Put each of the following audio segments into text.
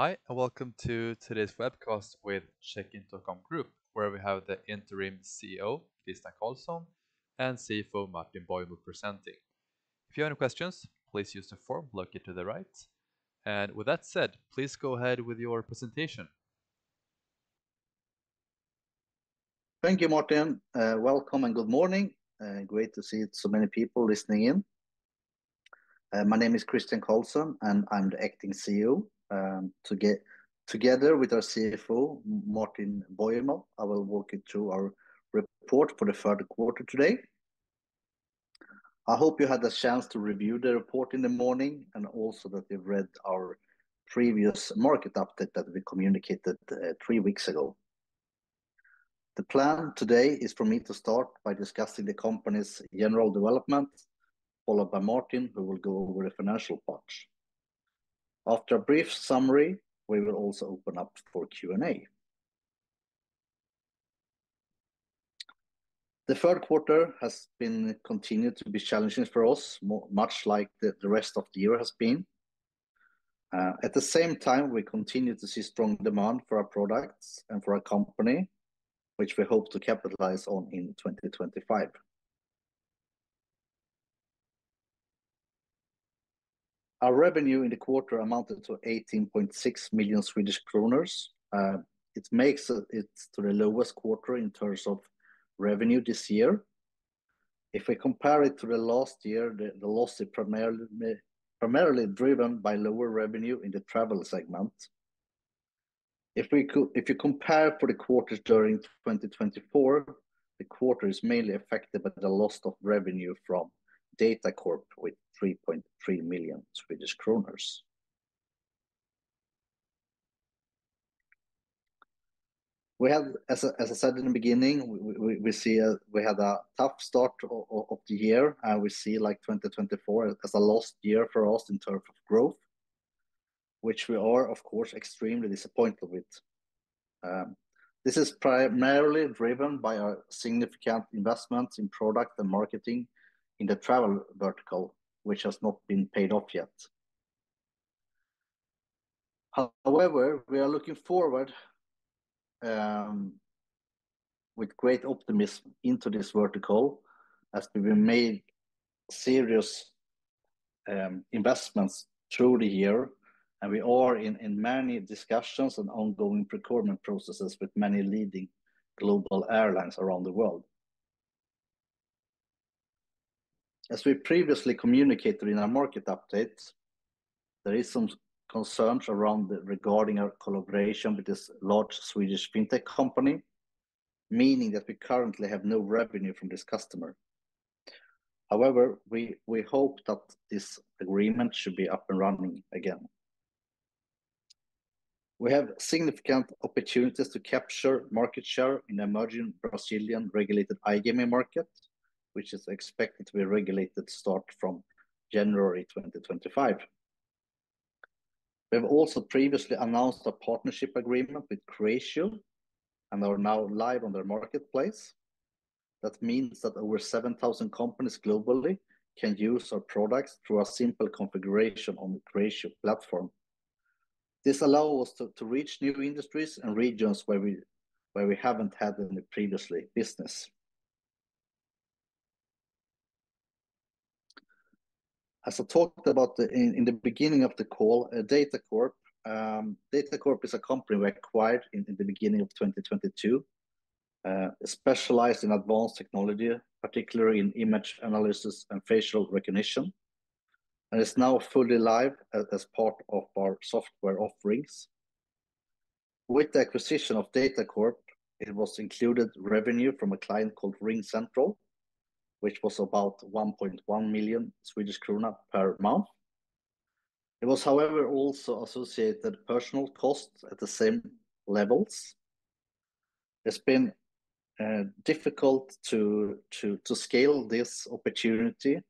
Hi, and welcome to today's webcast with Checkin.com Group, where we have the interim CEO, Christian Karlsson, and CFO, Martin Boymel, presenting. If you have any questions, please use the form located to the right. And with that said, please go ahead with your presentation. Thank you, Martin. Welcome and good morning. Great to see so many people listening in. My name is Christian Karlsson, and I'm the acting CEO. Together with our CFO, Martin Boymel, I will walk you through our report for the third quarter today. I hope you had a chance to review the report in the morning, and also that you've read our previous market update that we communicated 3 weeks ago. The plan today is for me to start by discussing the company's general development, followed by Martin, who will go over the financial part. After a brief summary, we will also open up for Q&A. The third quarter has been continued to be challenging for us, much like the rest of the year has been. At the same time, we continue to see strong demand for our products and for our company, which we hope to capitalize on in 2025. Our revenue in the quarter amounted to 18.6 million Swedish kronor. It makes it to the lowest quarter in terms of revenue this year. If we compare it to the last year, the loss is primarily driven by lower revenue in the travel segment. If you compare for the quarters during 2024, the quarter is mainly affected by the loss of revenue from Detta Corp with 3.3 million Swedish kronor. We had, as I said in the beginning, we had a tough start of the year, and we see like 2024 as a lost year for us in terms of growth, which we are, of course, extremely disappointed with. This is primarily driven by our significant investments in product and marketing in the travel vertical, which has not been paid off yet. However, we are looking forward with great optimism into this vertical as we made serious investments through the year, and we are in many discussions and ongoing procurement processes with many leading global airlines around the world. As we previously communicated in our market updates, there is some concerns regarding our collaboration with this large Swedish fintech company, meaning that we currently have no revenue from this customer. However, we hope that this agreement should be up and running again. We have significant opportunities to capture market share in the emerging Brazilian regulated iGaming market, which is expected to be regulated start from January 2025. We have also previously announced a partnership agreement with Creatio and are now live on their marketplace. That means that over 7,000 companies globally can use our products through a simple configuration on the Creatio platform. This allows us to reach new industries and regions where we haven't had any previously business. As I talked about in the beginning of the call, Detta Corp. Detta Corp is a company we acquired in the beginning of 2022, specialized in advanced technology, particularly in image analysis and facial recognition, and is now fully live as part of our software offerings. With the acquisition of Detta Corp, it was included revenue from a client called RingCentral, which was about 1.1 million Swedish krona per month. It was, however, also associated personal costs at the same levels. It's been difficult to scale this opportunity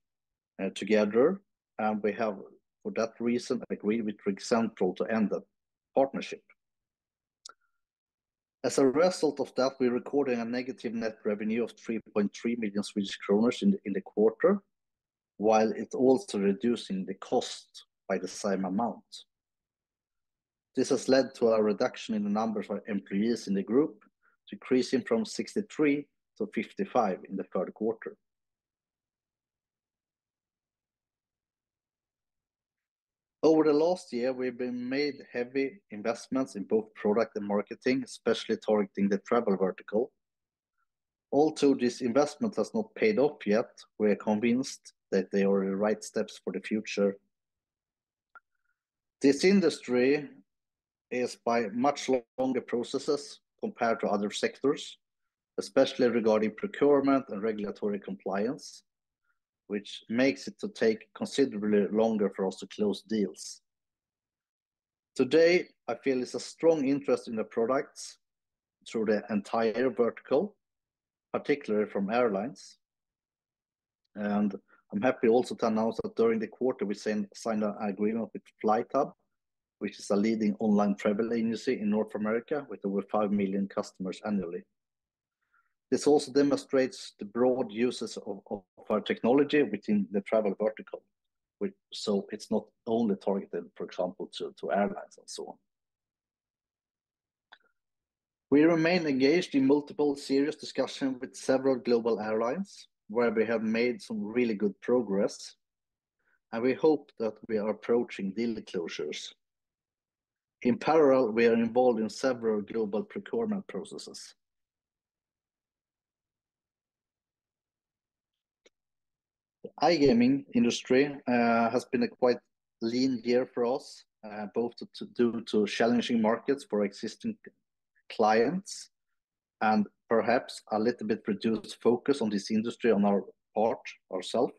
together, and we have, for that reason, agreed with RingCentral to end the partnership. As a result of that, we're recording a negative net revenue of 3.3 million Swedish kronor in the quarter, while it's also reducing the cost by the same amount. This has led to a reduction in the numbers of employees in the group, decreasing from 63 to 55 in the third quarter. Over the last year, we've been made heavy investments in both product and marketing, especially targeting the travel vertical. Although this investment has not paid off yet, we are convinced that they are the right steps for the future. This industry is by much longer processes compared to other sectors, especially regarding procurement and regulatory compliance, which makes it to take considerably longer for us to close deals. Today, I feel it's a strong interest in the products through the entire vertical, particularly from airlines. And I'm happy also to announce that during the quarter, we signed an agreement with FlightHub, which is a leading online travel agency in North America with over 5 million customers annually. This also demonstrates the broad uses of our technology within the travel vertical. So it's not only targeted, for example, to airlines and so on. We remain engaged in multiple serious discussions with several global airlines, where we have made some really good progress, and we hope that we are approaching deal closures. In parallel, we are involved in several global procurement processes. The iGaming industry has been a quite lean year for us, both due to challenging markets for existing clients and perhaps a little bit reduced focus on this industry on our part ourselves.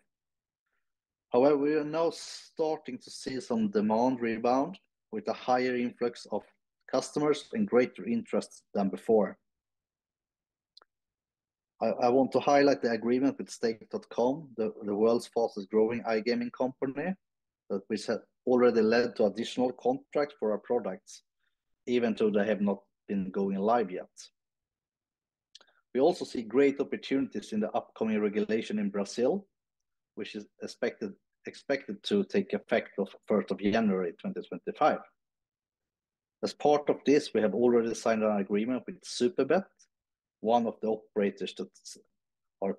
However, we are now starting to see some demand rebound with a higher influx of customers and greater interest than before. I want to highlight the agreement with Stake.com, the world's fastest growing iGaming company, which has already led to additional contracts for our products, even though they have not been going live yet. We also see great opportunities in the upcoming regulation in Brazil, which is expected to take effect of 1st of January 2025. As part of this, we have already signed an agreement with Superbet, one of the operators that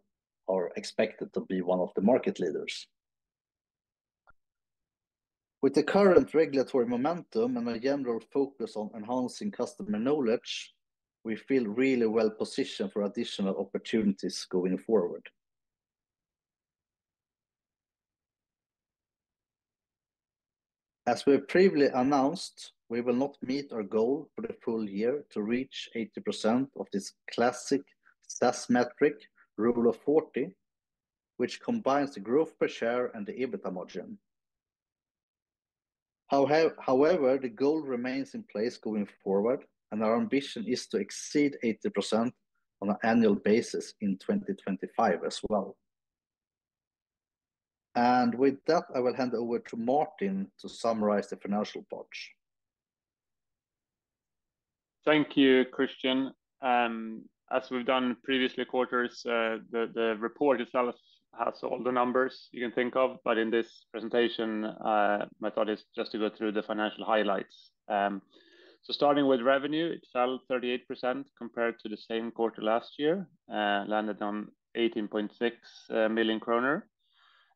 are expected to be one of the market leaders. With the current regulatory momentum and a general focus on enhancing customer knowledge, we feel really well positioned for additional opportunities going forward. As we previously announced, we will not meet our goal for the full year to reach 80% of this classic SaaS metric, Rule of 40, which combines the growth per share and the EBITDA margin. However, the goal remains in place going forward, and our ambition is to exceed 80% on an annual basis in 2025 as well. And with that, I will hand over to Martin to summarize the financial parts. Thank you, Christian. As we've done previously quarters, the report itself has all the numbers you can think of, but in this presentation, my thought is just to go through the financial highlights. So starting with revenue, it fell 38% compared to the same quarter last year, landed on 18.6 million kronor.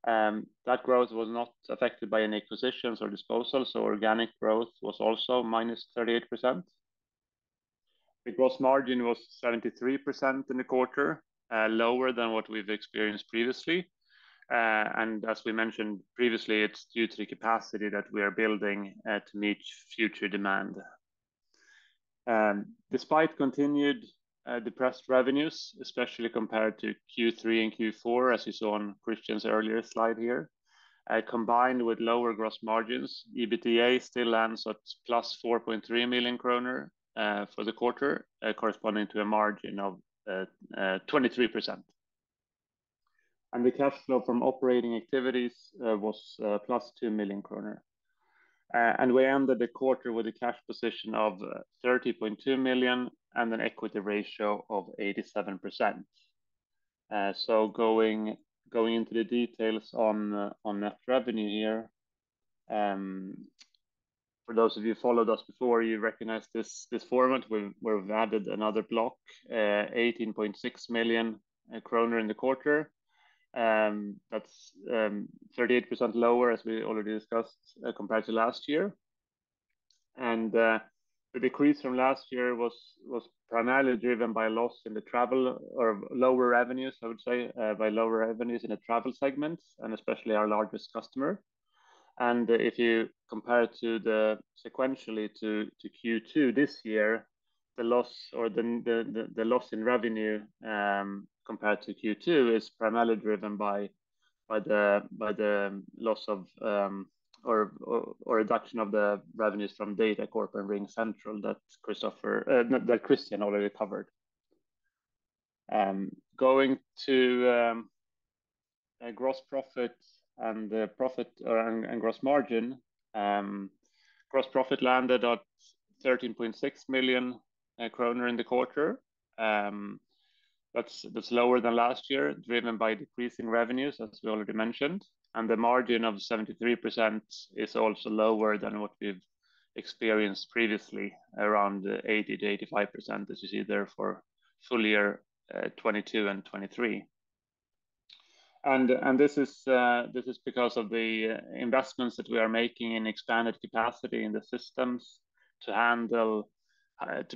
That growth was not affected by any acquisitions or disposals, so organic growth was also minus 38%. The gross margin was 73% in the quarter, lower than what we've experienced previously. And as we mentioned previously, it's due to the capacity that we are building to meet future demand. Despite continued depressed revenues, especially compared to Q3 and Q4, as you saw on Christian's earlier slide here, combined with lower gross margins, EBITDA still lands at plus 4.3 million kronor for the quarter, corresponding to a margin of 23%. And the cash flow from operating activities was plus 2 million kronor. And we ended the quarter with a cash position of 30.2 million and an equity ratio of 87%. So going into the details on net revenue here, For those of you who followed us before, you recognize this format where we've added another block, 18.6 million kroner in the quarter. That's 38% lower, as we already discussed, compared to last year. And the decrease from last year was primarily driven by a loss in the travel, or lower revenues, I would say, by lower revenues in the travel segment, and especially our largest customer. And if you compare it to sequentially to Q2 this year, the loss, or the loss in revenue compared to Q2 is primarily driven by the loss of or reduction of the revenues from Data Corp and Ring Central that Christian already covered. Going to gross profit and profit and gross margin. Gross profit landed at 13.6 million kroner in the quarter. That's lower than last year, driven by decreasing revenues, as we already mentioned. And the margin of 73% is also lower than what we've experienced previously, around 80 to 85%, as you see there for full year 22 and 23. And this is because of the investments that we are making in expanded capacity in the systems to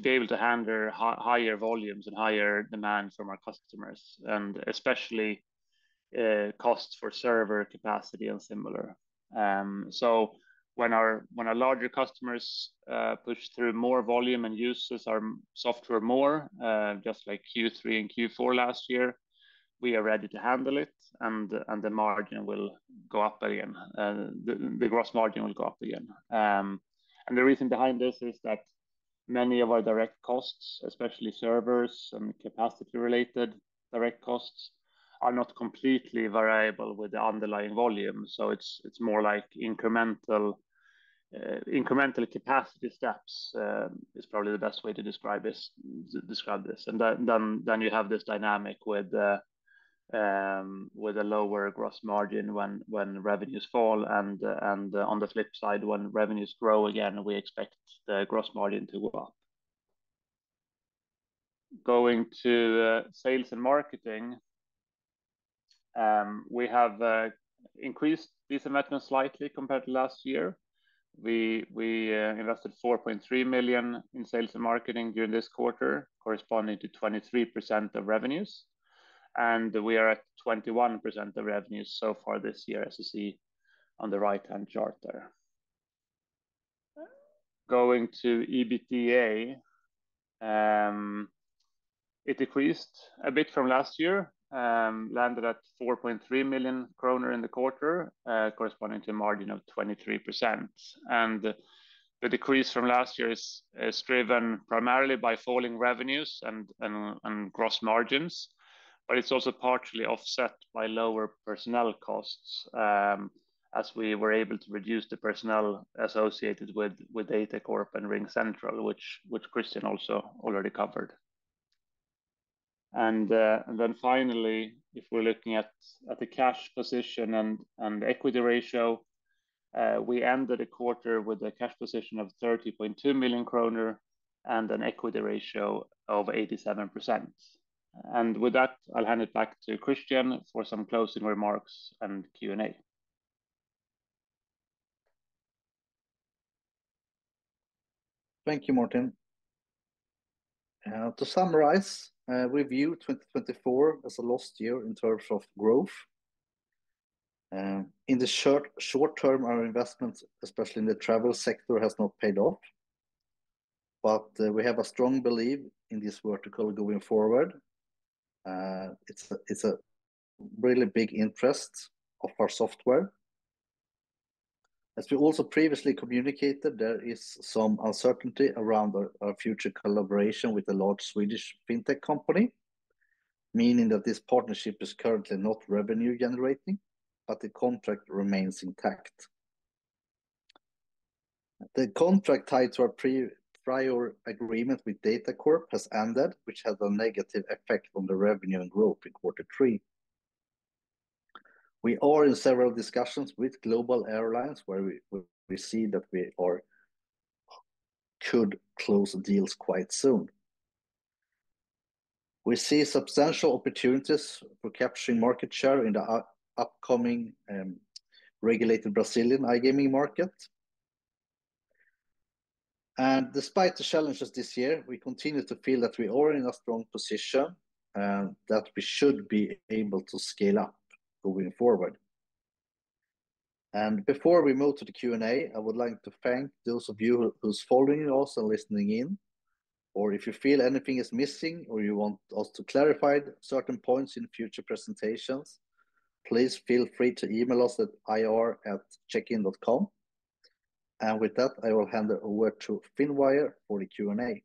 be able to handle higher volumes and higher demand from our customers, and especially costs for server capacity and similar. So when our larger customers push through more volume and uses our software more, just like Q3 and Q4 last year, we are ready to handle it, and the margin will go up again. The gross margin will go up again. And the reason behind this is that many of our direct costs, especially servers and capacity-related direct costs, are not completely variable with the underlying volume. So it's more like incremental capacity steps is probably the best way to describe this. And then you have this dynamic with a lower gross margin when revenues fall, and on the flip side, when revenues grow again, we expect the gross margin to go up. Going to sales and marketing, we have increased these investments slightly compared to last year. We invested 4.3 million in sales and marketing during this quarter, corresponding to 23% of revenues. And we are at 21% of revenues so far this year, as you see on the right-hand chart there. Going to EBITDA, it decreased a bit from last year, landed at 4.3 million kroner in the quarter, corresponding to a margin of 23%. And the decrease from last year is driven primarily by falling revenues and gross margins, but it's also partially offset by lower personnel costs, as we were able to reduce the personnel associated with Data Corp and Ring Central, which Christian also already covered. And then finally, if we're looking at the cash position and equity ratio, we ended the quarter with a cash position of 30.2 million kroner and an equity ratio of 87%. And with that, I'll hand it back to Christian for some closing remarks and Q&A. Thank you, Martin. To summarize, we view 2024 as a lost year in terms of growth. In the short term, our investments, especially in the travel sector, has not paid off. But we have a strong belief in this vertical going forward. It's a really big interest of our software. As we also previously communicated, there is some uncertainty around our future collaboration with a large Swedish fintech company, meaning that this partnership is currently not revenue generating, but the contract remains intact. The contract tied to our prior agreement with Data Corp has ended, which had a negative effect on the revenue and growth in Q3. We are in several discussions with global airlines where we see that we are could close deals quite soon. We see substantial opportunities for capturing market share in the upcoming regulated Brazilian iGaming market. And despite the challenges this year, we continue to feel that we are in a strong position and that we should be able to scale up going forward. And before we move to the Q&A, I would like to thank those of you who's following us and listening in. Or if you feel anything is missing or you want us to clarify certain points in future presentations, please feel free to email us at ir@checkin.com. And with that, I will hand it over to Finwire for the Q&A.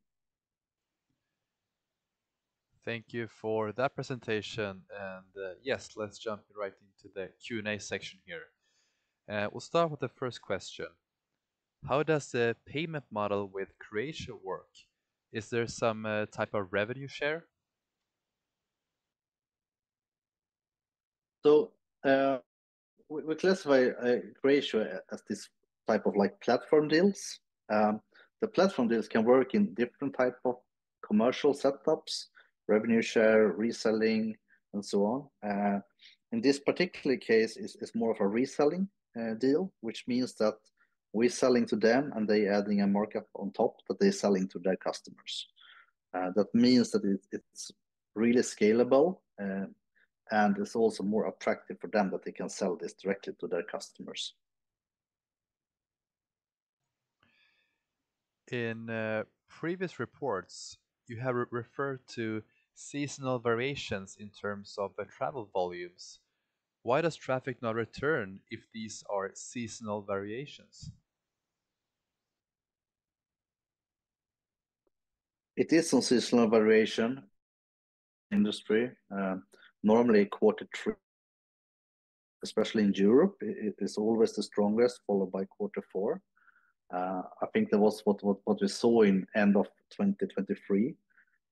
Thank you for that presentation. And yes, let's jump right into the Q&A section here. We'll start with the first question. How does the payment model with Croatia work? Is there some type of revenue share? So we classify Croatia as this type of like platform deals. The platform deals can work in different type of commercial setups, revenue share, reselling, and so on. In this particular case, it's more of a reselling deal, which means that we're selling to them and they adding a markup on top that they're selling to their customers. That means that it's really scalable and it's also more attractive for them that they can sell this directly to their customers. In previous reports, you have referred to seasonal variations in terms of travel volumes. Why does traffic not return if these are seasonal variations? It is some seasonal variation industry. Normally quarter 3, especially in Europe, it is always the strongest, followed by quarter 4. I think that was what we saw in end of 2023.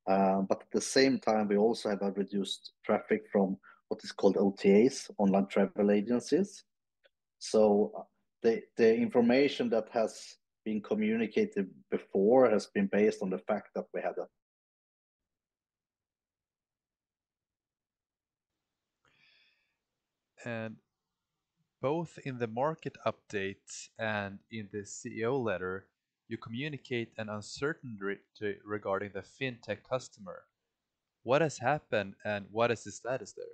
But at the same time, we also have a reduced traffic from what is called OTAs, online travel agencies. So the information that has been communicated before has been based on the fact that we had a And both in the market update and in the CEO letter, you communicate an uncertainty regarding the fintech customer. What has happened and what is the status there?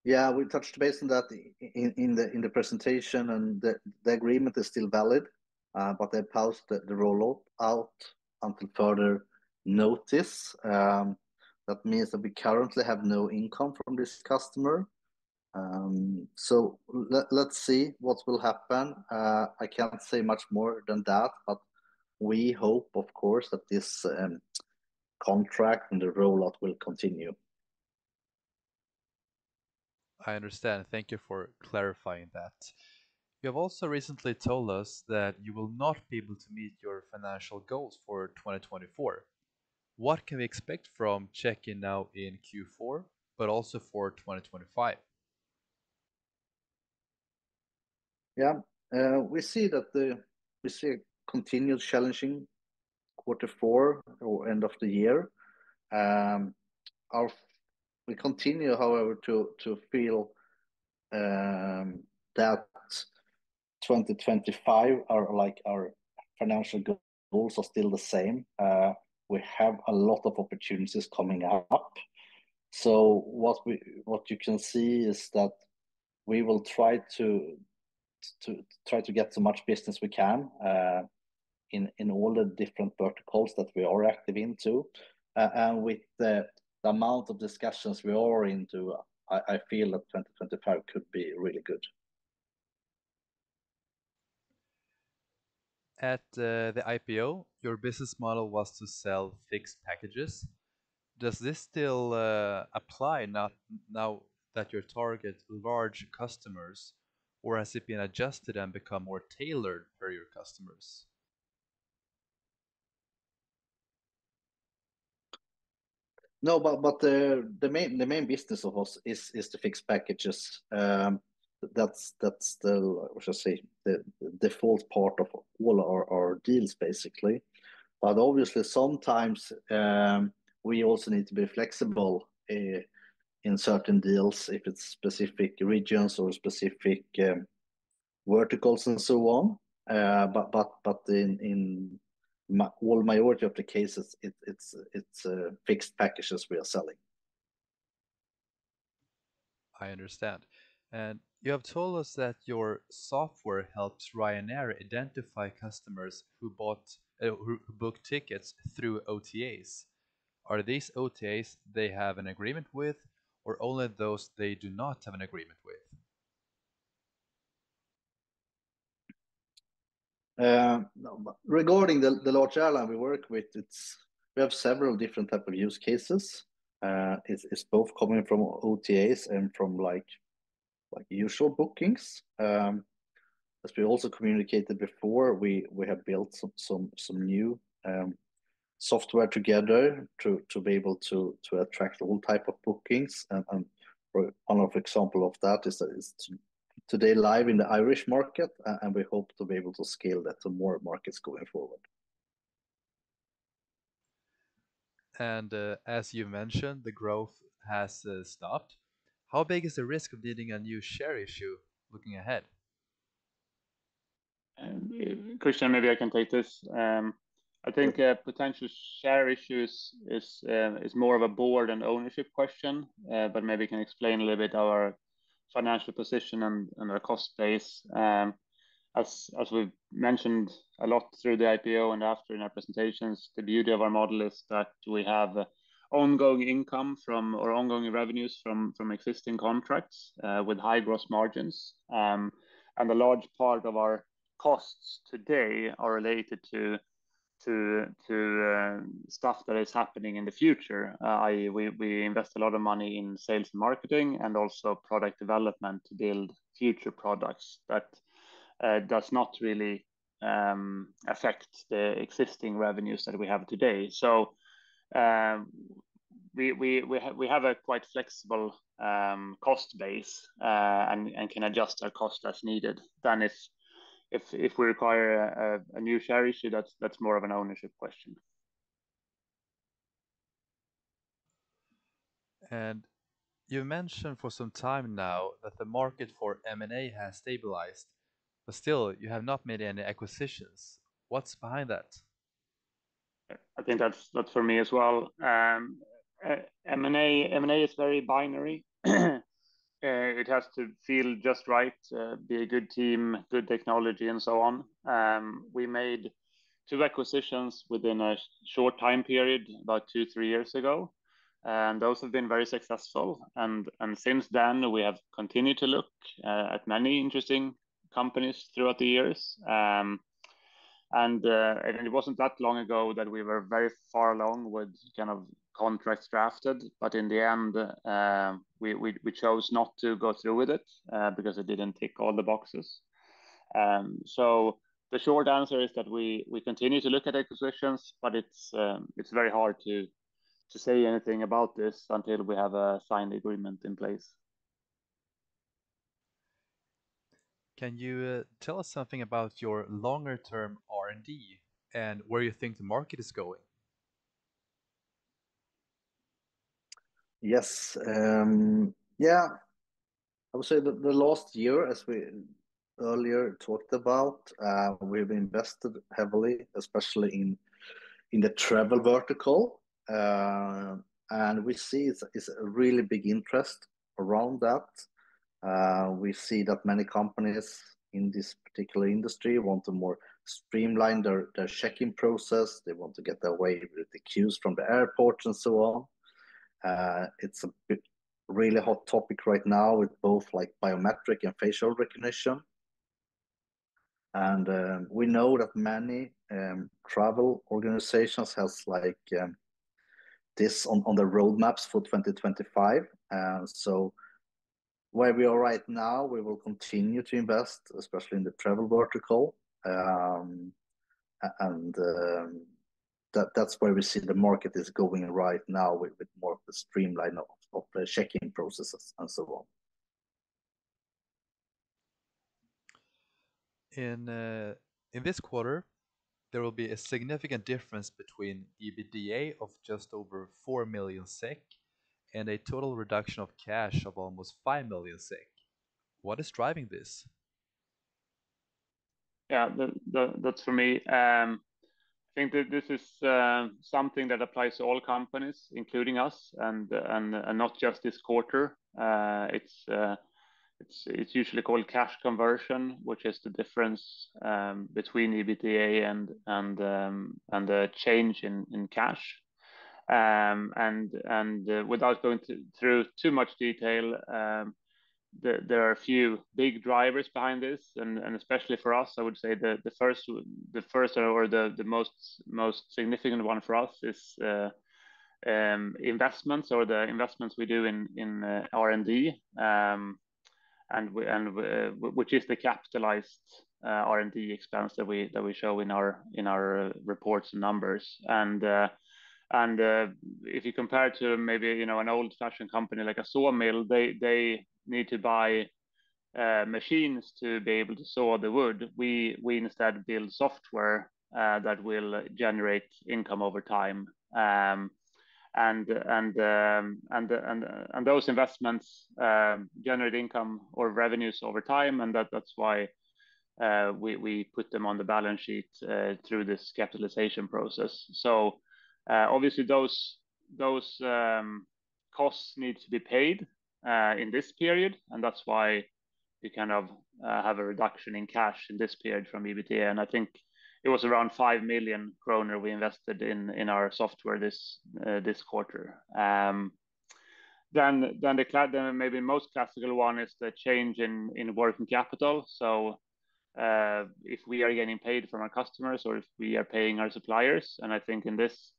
Yeah, we touched base on that in the presentation, and the agreement is still valid, but they paused the rollout out until further notice. That means that we currently have no income from this customer. So let's see what will happen. I can't say much more than that, but we hope, of course, that this contract and the rollout will continue. I understand. Thank you for clarifying that. You have also recently told us that you will not be able to meet your financial goals for 2024. What can we expect from Checkin now in Q4, but also for 2025? Yeah, we see a continued challenging quarter 4 or end of the year. We continue, however, to feel that 2025 are like our financial goals are still the same. We have a lot of opportunities coming up. So what you can see is that we will try to get so much business we can in all the different verticals that we are active into, and with the amount of discussions we are into, I feel that 2025 could be really good. At the IPO, your business model was to sell fixed packages. Does this still apply now that you target large customers, or has it been adjusted and become more tailored for your customers? No, but the main business of us is the fixed packages. that's the, what should I say, the default part of all our deals basically. But obviously sometimes we also need to be flexible in certain deals if it's specific regions or specific verticals and so on. But in majority of the cases, it's fixed packages we are selling. I understand. And you have told us that your software helps Ryanair identify customers who booked tickets through OTAs. Are these OTAs they have an agreement with, or only those they do not have an agreement with? No, regarding the large airline we work with, we have several different type of use cases. It's both coming from OTAs and from like usual bookings. As we also communicated before, we have built some new software together to be able to attract all type of bookings. And one of example of that is today live in the Irish market, and we hope to be able to scale that to more markets going forward. And as you mentioned, the growth has stopped. How big is the risk of needing a new share issue looking ahead? Christian, maybe I can take this. I think potential share issues is more of a board and ownership question, but maybe you can explain a little bit our financial position and our cost base. As we've mentioned a lot through the IPO and after in our presentations, the beauty of our model is that we have ongoing income from or ongoing revenues from existing contracts with high gross margins. And a large part of our costs today are related to stuff that is happening in the future. We invest a lot of money in sales and marketing and also product development to build future products that does not really affect the existing revenues that we have today. So we have a quite flexible cost base and can adjust our cost as needed. Then if we require a new share issue, that's more of an ownership question. And you mentioned for some time now that the market for M&A has stabilized, but still you have not made any acquisitions. What's behind that? I think that's for me as well. M&A is very binary. It has to feel just right, be a good team, good technology, and so on. We made 2 acquisitions within a short time period, about 2-3 years ago, and those have been very successful. And since then, we have continued to look at many interesting companies throughout the years. And it wasn't that long ago that we were very far along with kind of contracts drafted, but in the end, we chose not to go through with it because it didn't tick all the boxes. So the short answer is that we continue to look at acquisitions, but it's very hard to say anything about this until we have a signed agreement in place. Can you tell us something about your longer term R&D and where you think the market is going? Yes, yeah, I would say that the last year, as we earlier talked about, we've invested heavily, especially in the travel vertical, and we see it's a really big interest around that. We see that many companies in this particular industry want to more streamline their check-in process. They want to get away with the queues from the airports and so on. It's a really hot topic right now with both like biometric and facial recognition. And we know that many travel organizations has like this on the roadmaps for 2025. So where we are right now, we will continue to invest, especially in the travel vertical. That's where we see the market is going right now with more of the streamline of the check-in processes and so on. In this quarter, there will be a significant difference between EBITDA of just over 4 million SEK and a total reduction of cash of almost 5 million SEK. What is driving this? Yeah, that's for me. I think that this is something that applies to all companies, including us, and not just this quarter. It's usually called cash conversion, which is the difference between EBITDA and the change in cash. Without going through too much detail, there are a few big drivers behind this, and especially for us, I would say the first or the most significant one for us is investments, or the investments we do in R&D, which is the capitalized R&D expense that we show in our reports and numbers. If you compare to maybe an old-fashioned company like a sawmill, they need to buy machines to be able to saw the wood. We instead build software that will generate income over time. Those investments generate income or revenues over time, and that's why we put them on the balance sheet through this capitalization process. So obviously those costs need to be paid in this period, and that's why we kind of have a reduction in cash in this period from EBITDA. And I think it was around 5 million kronor we invested in our software this quarter. Then the maybe most classical one is the change in working capital. So if we are getting paid from our customers, or if we are paying our suppliers, and I think in this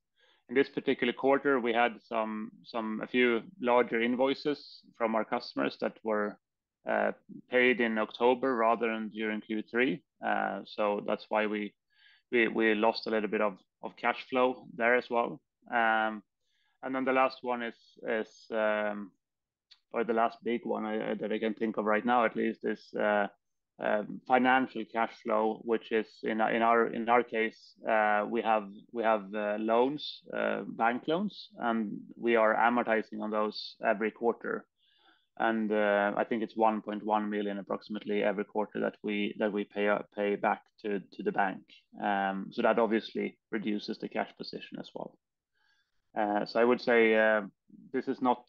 particular quarter we had a few larger invoices from our customers that were paid in October rather than during Q3. So that's why we lost a little bit of cash flow there as well. And then the last one is or the last big one that I can think of right now at least is financial cash flow, which is in our case we have loans, bank loans, and we are amortizing on those every quarter. And I think it's 1.1 million approximately every quarter that we pay back to the bank. So that obviously reduces the cash position as well. So I would say this is not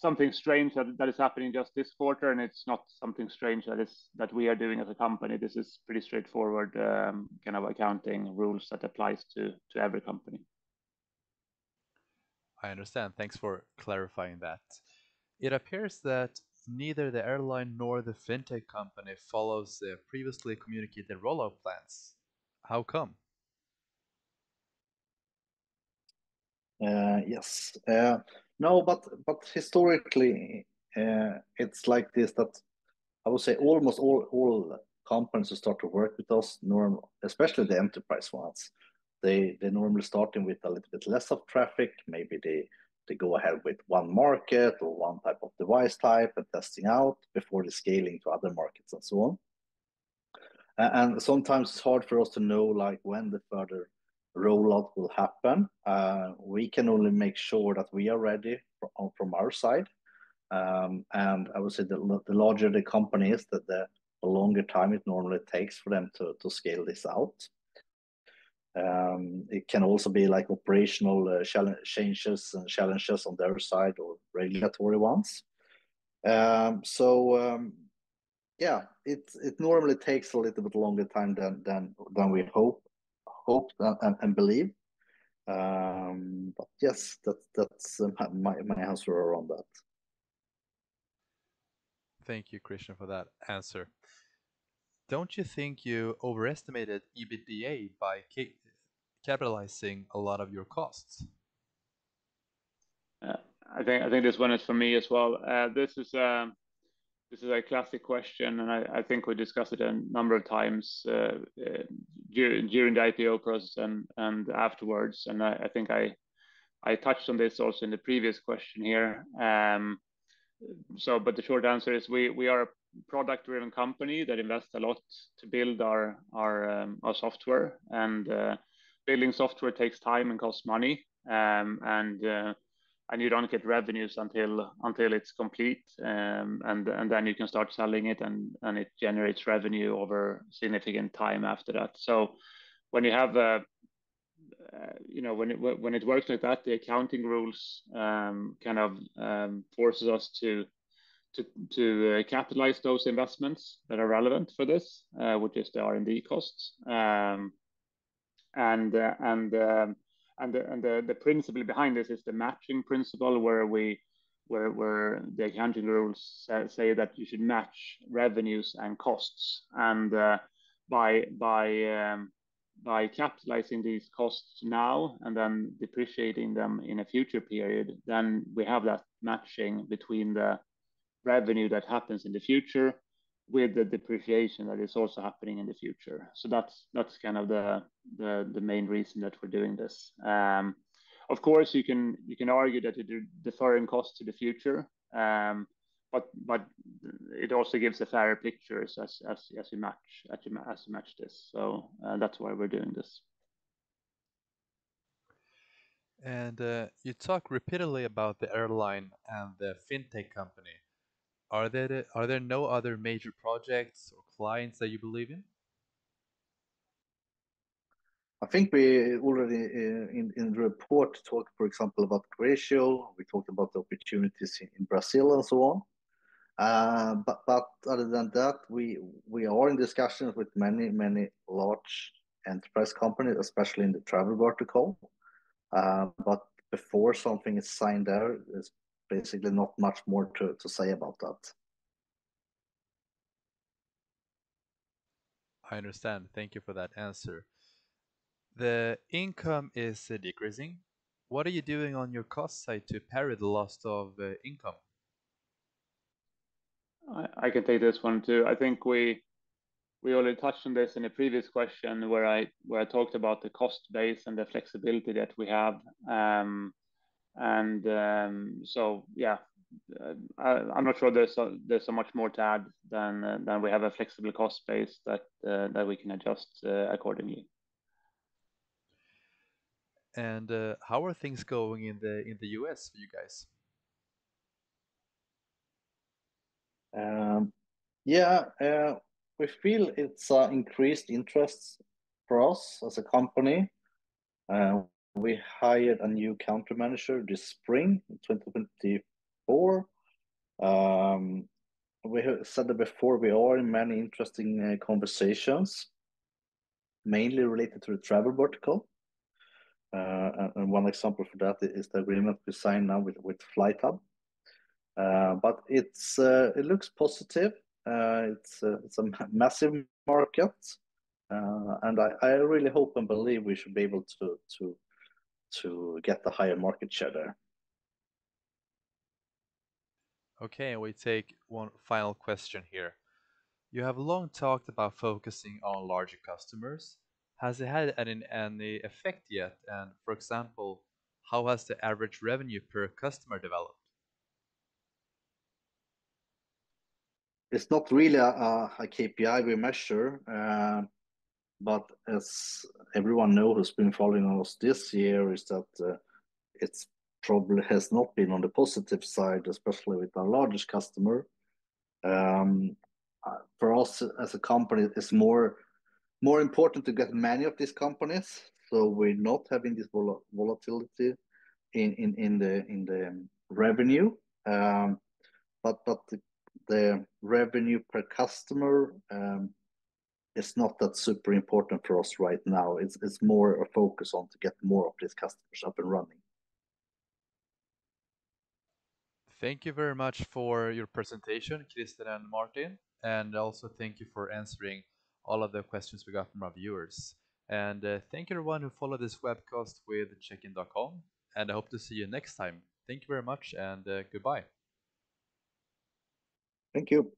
something strange that is happening just this quarter, and it's not something strange that we are doing as a company. This is pretty straightforward kind of accounting rules that applies to every company. I understand. Thanks for clarifying that. It appears that neither the airline nor the fintech company follows the previously communicated rollout plans. How come? Yes. No, but historically, it's like this, that I would say almost all companies who start to work with us, especially the enterprise ones, they normally starting with a little bit less of traffic. Maybe they go ahead with one market or one type of device type and testing out before the scaling to other markets and so on. And sometimes it's hard for us to know like when the further rollout will happen. We can only make sure that we are ready from our side. And I would say the larger the company is, the longer time it normally takes for them to scale this out. It can also be like operational changes and challenges on their side, or regulatory ones. Yeah, it normally takes a little bit longer time than we hoped and believe. But yes, that's my answer around that. Thank you, Christian, for that answer. Don't you think you overestimated EBITDA by capitalizing a lot of your costs? I think this one is for me as well. This is a classic question, and I think we discussed it a number of times during the IPO process and afterwards. And I think I touched on this also in the previous question here. but the short answer is we are a product-driven company that invests a lot to build our software, and building software takes time and costs money, and you don't get revenues until it's complete, and then you can start selling it, and it generates revenue over significant time after that. So when you have when it works like that, the accounting rules kind of forces us to capitalize those investments that are relevant for this, which is the R&D costs, and the principle behind this is the matching principle, where the accounting rules say that you should match revenues and costs, and by capitalizing these costs now and then depreciating them in a future period, then we have that matching between the revenue that happens in the future with the depreciation that is also happening in the future. So that's kind of the main reason that we're doing this. Of course, you can argue that you're deferring costs to the future, but it also gives a fairer picture as you match this. So that's why we're doing this. And you talk repeatedly about the airline and the fintech company. Are there no other major projects or clients that you believe in? I think we already in the report talked, for example, about Croatia. We talked about the opportunities in Brazil and so on. But other than that, we are in discussions with many large enterprise companies, especially in the travel vertical. But before something is signed there, there's basically not much more to say about that. I understand. Thank you for that answer. The income is decreasing. What are you doing on your cost side to parry the loss of income? I can take this one too. I think we already touched on this in a previous question where I talked about the cost base and the flexibility that we have. So yeah, I'm not sure there's so much more to add than we have a flexible cost base that we can adjust accordingly. And how are things going in the US for you guys? We feel it's increased interest for us as a company. We hired a new country manager this spring, 2024. We have said it before, we are in many interesting conversations, mainly related to the travel vertical. And one example for that is the agreement we signed now with Flight Hub. But it looks positive. It's a massive market, and I really hope and believe we should be able to get the higher market share there. Okay, and we take one final question here. You have long talked about focusing on larger customers. Has it had any effect yet? And for example, how has the average revenue per customer developed? It's not really a KPI we measure, but as everyone knows who's been following us this year, is that it's probably has not been on the positive side, especially with our largest customer. For us as a company, it's more important to get many of these companies, so we're not having this volatility in the revenue. But the revenue per customer is not that super important for us right now. It's more a focus on to get more of these customers up and running. Thank you very much for your presentation, Christian and Martin, and also thank you for answering all of the questions we got from our viewers. And thank you everyone who followed this webcast with checkin.com, and I hope to see you next time. Thank you very much, and goodbye. Thank you.